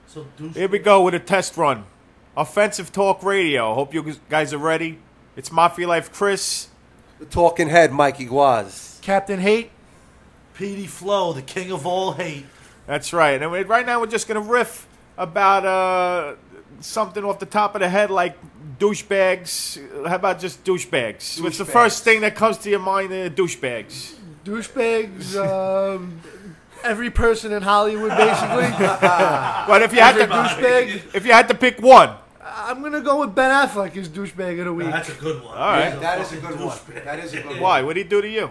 So Here we go with a test run. Offensive Talk Radio. Hope you guys are ready. It's Mafia Life Chris. The talking head, Mikey Guaz. Captain Hate. PD Flow, the king of all hate. That's right. And right now we're just going to riff about something off the top of the head like douchebags. How about just douchebags? What's the first thing that comes to your mind? Douchebags. Douchebags. Every person in Hollywood, basically. But if you had to pick one. I'm going to go with Ben Affleck as douchebag of the week. That's a good one. All right. That is a good one. That is a good one. Why? What did he do to you?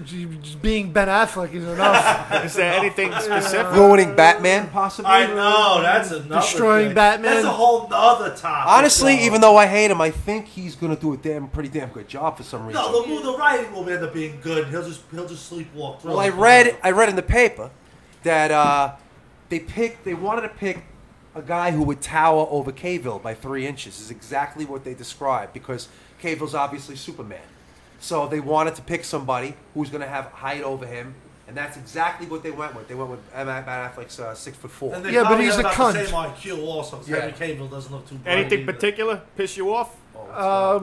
Just being Ben Affleck is enough. Is there anything specific? Ruining Batman, possibly? I know, that's another Destroying thing. Batman. That's a whole nother topic. Honestly, even though I hate him, I think he's going to do a pretty damn good job for some reason. No, the writing will end up being good. He'll just sleepwalk through. Well, I read in the paper that they wanted to pick a guy who would tower over Cavill by 3 inches. Is exactly what they described, because Cavill's obviously Superman. So they wanted to pick somebody who's going to have height over him, and that's exactly what they went with. They went with Ben Affleck's 6'4". Yeah, but he's a cunt. The same IQ also. Because Henry Cavill doesn't look too bright. Anything either. particular piss you off?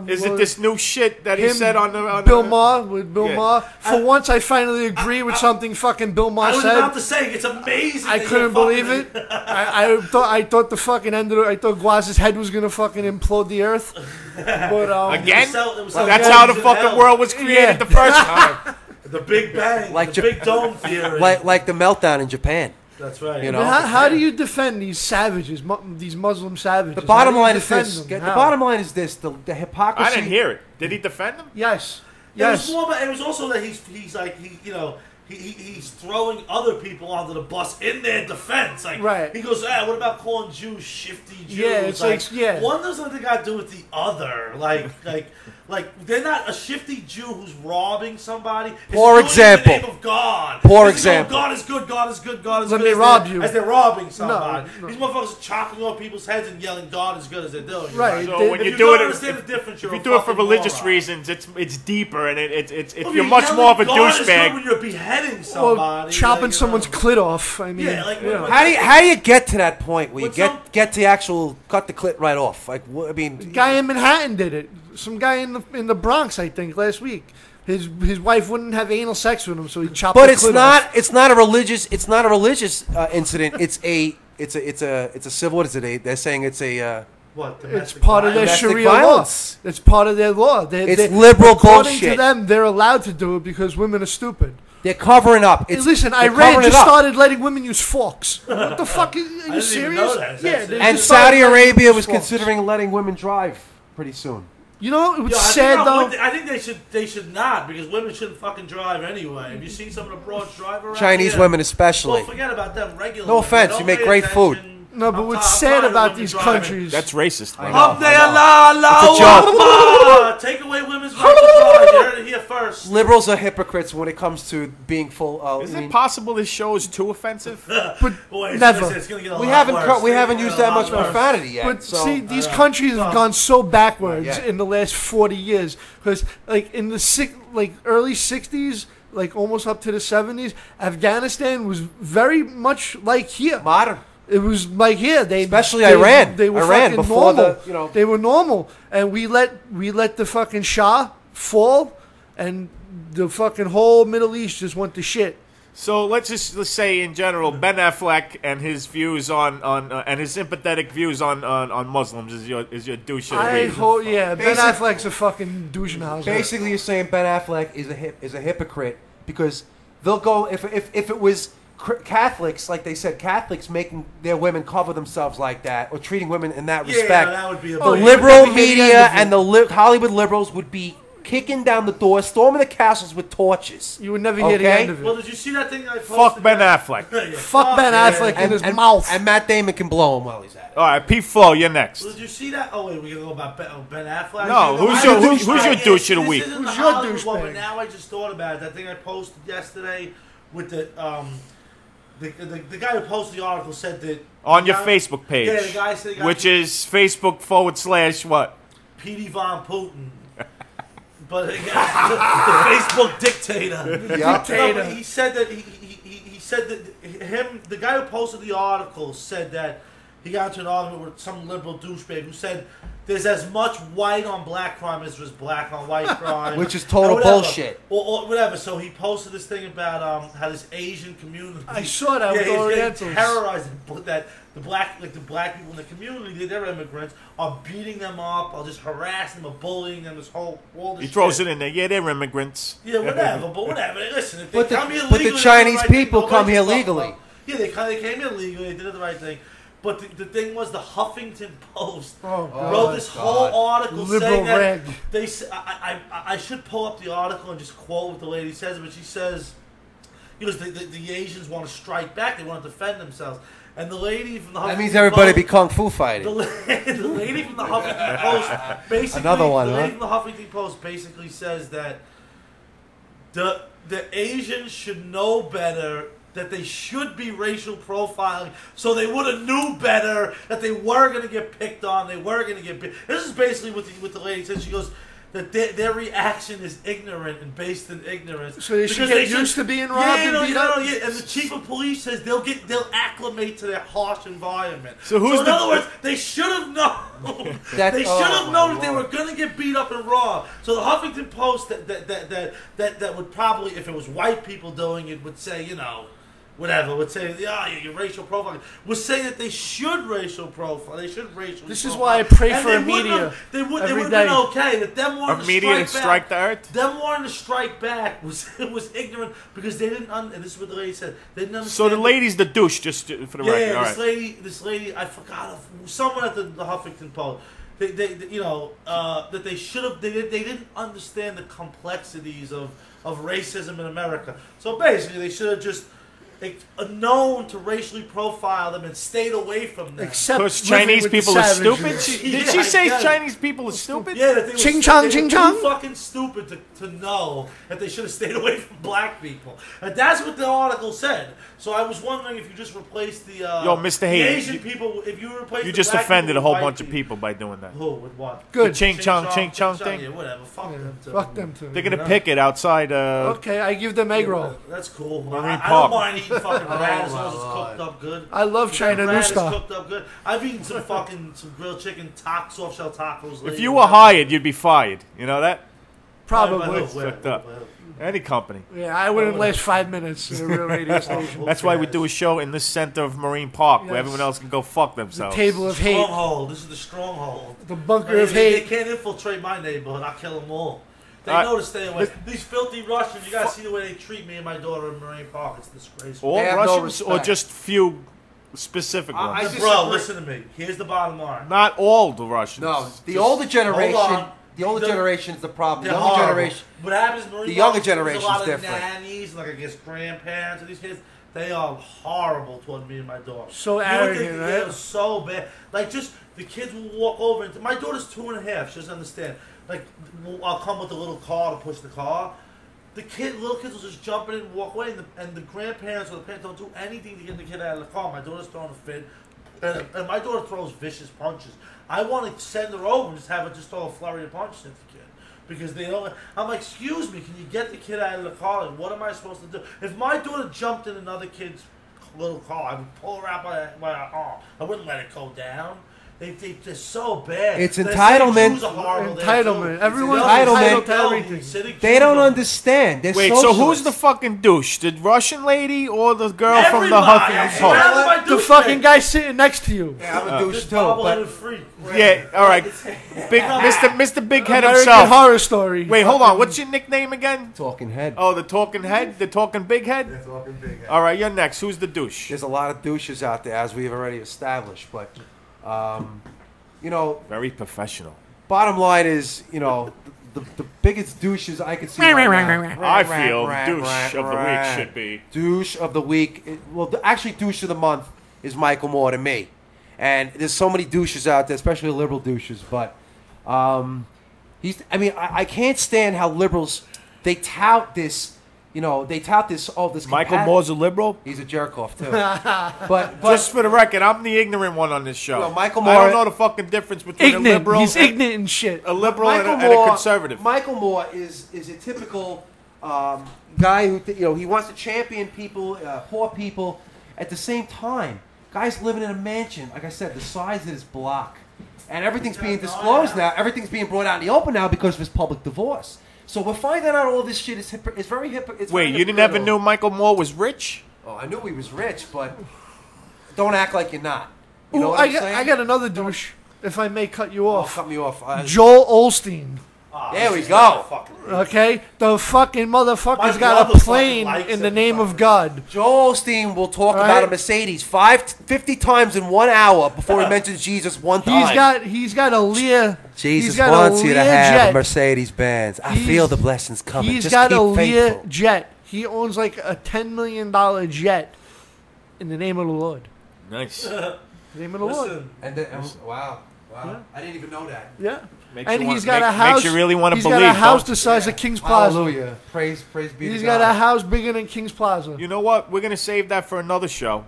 Is it this new shit that he said on the Bill Maher with Bill Yeah. Maher? For once, I finally agree with something fucking Bill Maher I was said. about to say it's amazing. I couldn't believe it. I thought the fucking end of it. I thought Guaz's head was gonna fucking implode the earth. But again, it was that's how the fucking world was created the first time. The Big Bang, Like the Big Dome theory. Like the meltdown in Japan. That's right. You know? How do you defend these savages, these Muslim savages? The bottom How do you line is defend this. them? The How? bottom line is this. The hypocrisy. I didn't hear it. Did he defend them? Yes. It was more, but it was also that he's like he's throwing other people onto the bus in their defense. Like, right. He goes, what about calling Jews shifty Jews? Yeah, it's like one doesn't think got to do with the other. Like they're not a shifty Jew who's robbing somebody. For example, in the name of God. For example, God is good. God is good. God is Let good. me rob you. As they're robbing somebody. No. These motherfuckers are chopping off people's heads and yelling God is good as they're doing. Right. So when you do it, if you do it for religious reasons, it's deeper and it's you're much more of a douchebag. When you're beheading somebody, or chopping someone's clit off. I mean, Yeah, like, how do you get to that point where you get the actual cut the clit right off? Like, I mean, the guy in Manhattan did it. Some guy in the Bronx, I think, last week. His wife wouldn't have anal sex with him, so he chopped. But the it's clit not. off. It's not a religious. It's not a religious incident. It's a civil. What is it? They're saying it's a. It's part of their Domestic Sharia violence. law. It's part of their law. It's liberal according bullshit. to them, they're allowed to do it because women are stupid. They're covering up. Hey, listen, Iran just started letting women use forks. What the fuck? Are you serious? Yeah. And Saudi Arabia was considering letting women drive pretty soon. You know, it's sad though. I think they should not, because women shouldn't fucking drive anyway. Have you seen some of the broads drive around? Chinese women especially. Well, forget about them. Regular. No offense, you make great food. No, but what's sad about these countries? That's racist. I know. It's a joke. Take away women's right to drive. You heard it here first. Liberals are hypocrites when it comes to being full. Is it possible this show is too offensive? But Boy, never. It's gonna get a We lot haven't worse. we haven't used that much profanity yet. But so. see, these countries have gone so backwards Yeah. in the last 40 years. Because, like, in the early 60s, like almost up to the 70s, Afghanistan was very much like here. Modern. It was like here. Especially Iran. They were Iran fucking before normal. They were normal, and we let the fucking Shah fall, and the fucking whole Middle East just went to shit. So let's say in general, Ben Affleck and his views on and his sympathetic views on Muslims is your douche of the I week. hope, yeah. Ben Affleck's a fucking douchehauser. Basically, you're saying Ben Affleck is a hypocrite because they'll go if it was Catholics, like they said, Catholics making their women cover themselves like that or treating women in that respect. That would be the liberal media and the Hollywood liberals would be kicking down the door, storming the castles with torches. You would never hear the end of it. Well, did you see that thing I posted? Fuck Ben Affleck. Fuck Ben Affleck in his mouth. And Matt Damon can blow him while he's at it. All right, Pete Flo, you're next. Well, did you see that? Oh wait, we're gonna go about Ben Affleck. No, who's your douche of the week? Who's your douchebag? But now I just thought about it. That thing I posted yesterday with the guy who posted the article said that on your Facebook page. Yeah, the guy said which is Facebook / what? PD Von Putin. But again, the Facebook dictator. Yeah. No, he said that he said that the guy who posted the article said that he got into an argument with some liberal douchebag who said there's as much white on black crime as there's black on white crime. Which is total bullshit. Or whatever. So he posted this thing about how this Asian community. I saw that with Orientals. Terrorizing that the black people in the community, they're immigrants, are beating them up, or just harassing them, or bullying them. All this He throws shit. it in there. Yeah, they're immigrants. Yeah, whatever. But whatever. Listen, if they But come here but legally, the Chinese they do the right people thing. come here Nobody's legally. fucked up. Yeah, they came here legally. They did the right thing. But the thing was, the Huffington Post wrote this whole article Liberal saying that rag. they. I should pull up the article and just quote what the lady says, but she says, the Asians want to strike back. They want to defend themselves. And the lady from the Huffington That means everybody Post, be kung fu fighting. the lady from the Huffington Post basically. Another one, the lady huh? from the Huffington Post basically says that the Asians should know better, that they should be racial profiling, so they would have knew better that they were going to get picked on, they were going to get picked. This is basically what the lady said. She goes that their reaction is ignorant and based in ignorance. So they should get used to being robbed and beat up? Yeah, and the chief of police says they'll acclimate to their harsh environment. So in other words, they should have known. They should have known that they were going to get beat up and robbed. So the Huffington Post that would probably, if it was white people doing it, would say, whatever, would say, you're racial profiling, would say that they should racial profile. They should racial. This is why I pray for media. They would have been okay, but them wanting to media strike the earth. Them wanting to strike back was ignorant because they didn't. And this is what the lady said. They didn't understand. So the lady's the douche, just for the record. All right. This lady, I forgot someone at the Huffington Post. That they should have. They didn't understand the complexities of racism in America. So basically, they should have just known to racially profile them and stayed away from them. Because Chinese people are stupid? Did she say Chinese people are stupid? Yeah, that they Ching were chong, ching chong. too fucking stupid to know that they should have stayed away from black people. And that's what the article said. So I was wondering if you just replaced the Mr. the Hayden, Asian people, if you replaced You the just black offended people a whole with bunch white of people by doing that. Who? With what? Good. The ching chong thing? Yeah, whatever. Fuck them too. Fuck them too. They're going to pick it outside. Okay, I give them egg roll. That's cool. Marine I Park. don't mind eating fucking rat as long as it's cooked up good. I love China Rat is Nuska. cooked up good. I've eaten some grilled chicken, soft shell tacos. If you were hired, you'd be fired. You know that? Probably. Fucked up. Any company. Yeah, I wouldn't last 5 minutes in a real radio station. That's why we do a show in the center of Marine Park where Yes. everyone else can go fuck The themselves. table of hate. Stronghold. This is the stronghold. The bunker of They hate. can't infiltrate my neighborhood. I'll kill them all. They Uh, know to stay away. These filthy Russians, you gotta see the way they treat me and my daughter in Marine Park. It's disgraceful. All They have no Russians or respect. just few specific ones? I Bro, disagree. listen to me. Here's the bottom line. Not all the Russians. No, the older generation. hold on. The older generation is the problem. They're The younger horrible. generation. What happens in Marine The Park, younger generation's there's a lot of different. nannies, like I guess grandparents of these kids. They are horrible toward me and my daughter. So You would arrogant, think right? They're so bad. Like just the kids will walk over and my daughter's 2.5. She doesn't understand. Like I'll come with a little car to push the car. The little kids will just jump in and walk away, and the grandparents or the parents don't do anything to get the kid out of the car. My daughter's throwing a fit, and my daughter throws vicious punches. I want to send her over and just have her just throw a flurry of punches at the kid. Because they don't. I'm like, excuse me, can you get the kid out of the car? And what am I supposed to do? If my daughter jumped in another kid's little car, I would pull her out by her arm. I wouldn't let it go down. They're so bad. It's They're entitlement. saying Jews are horrible there, too. Entitlement. Everyone's Entitlement. entitled to everything. They don't understand. They're Wait, so socialists. who's the fucking douche? The Russian lady or the girl from the Everybody. Huffington Well, Post? that's my The douche fucking thing. guy sitting next to you. Yeah, I'm a douche This too. bobbleheaded But freak. Yeah, all right. Mr. Big Head American himself. Horror Story. Wait, hold on. What's your nickname again? talking head. Oh, the talking head? The talking big head? Talking big head. All right, you're next. Who's the douche? There's a lot of douches out there, as we've already established. But, you know, Very professional. bottom line is, you know, the biggest douches I could see right now. I feel douche of the week should be. Douche of the week. Actually, douche of the month is Michael Moore to me. And there's so many douches out there, especially liberal douches. But I can't stand how liberals, they tout this, this. Michael Moore's a liberal? He's a jerk off too. but Just for the record, I'm the ignorant one on this show. No, Michael I Moore- don't know the fucking difference between a Ignorant. liberal He's ignorant and shit. a liberal and Michael a Moore, conservative. Michael Moore is a typical guy who he wants to champion people, poor people. At the same time, guy's living in a mansion, like I said, the size of this block, and everything's being disclosed now. Everything's being brought out in the open now because of his public divorce. So we're finding out all this shit is very Wait, you didn't ever know Michael Moore was rich? Oh, I knew he was rich, but don't act like you're not. You know Ooh, what I'm saying? I got another douche, if I may cut you off. Cut me off. Joel Olstein. There we go. Okay? The fucking motherfucker's My got a brother plane fucking likes in the him, name fucker. of God. Joel Osteen will talk Right. about a Mercedes 50 times in 1 hour before he mentions Jesus one time. He's got a Lear. Jesus he's got wants a you to Lear have jet. a Mercedes Benz. I He's- feel the blessings coming. He's Just got keep a Lear faithful. jet. He owns like a $10 million jet in the name of the Lord. Nice. In the name of the Lord. Listen, And wow. Yeah. I didn't even know that. Yeah. Makes And you he's want- got a make- house. Makes you really want to He's believe. got a house don't- the size of King's Plaza. Hallelujah. Praise be He's to got God. a house bigger than King's Plaza. You know what? We're gonna save that for another show.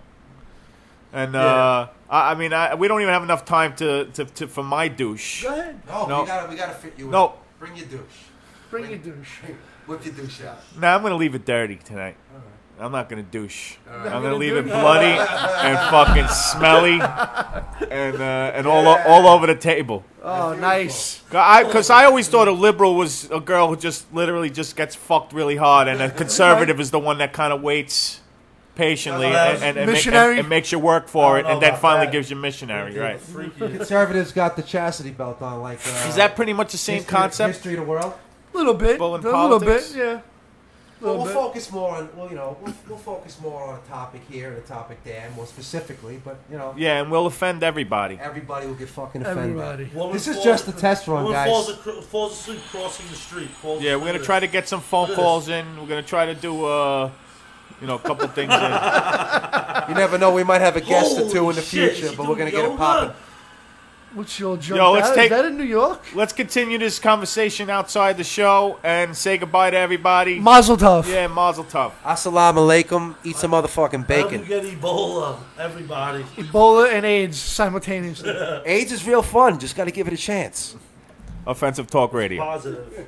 And Yeah. I mean, we don't even have enough time to for my douche. Go ahead. No, No. we gotta fit you in. No. Bring your douche. Bring your douche. Whip your douche out. Nah, I'm gonna leave it dirty tonight. I'm not gonna douche. right. I'm gonna leave it bloody and fucking smelly and all over the table. Oh, nice. Because I always thought a liberal was a girl who just literally just gets fucked really hard, and a conservative is the one that kind of waits patiently Missionary? and makes you work for I it, don't know and then about finally that. gives you missionary, right? freaky. Conservatives got the chastity belt on, like. Is that pretty much the same concept? History of the world. A little bit. Bull in A little politics? bit, yeah. Well, we'll bit. focus more on we'll focus more on a topic here and a topic there, more specifically. But Yeah, and we'll offend everybody. everybody will get fucking offended. Everybody. Woman This is falls- just a test run, woman guys. Falls asleep crossing the street. Falls Yeah, we're gonna asleep. try to get some phone calls in. We're gonna try to do a couple things in. You never know, we might have a guest or two Holy in the shit, future, she but we're doing gonna get it yoga? popping. What's your jump? Yo, let's out? take- Is that in New York? Let's continue this conversation outside the show and say goodbye to everybody. Mazel tov. Yeah, mazel tov. Assalamu alaikum. Eat some motherfucking How do bacon. you get Ebola? Everybody. Ebola and AIDS simultaneously. AIDS is real fun. Just got to give it a chance. Offensive Talk Radio. Positive.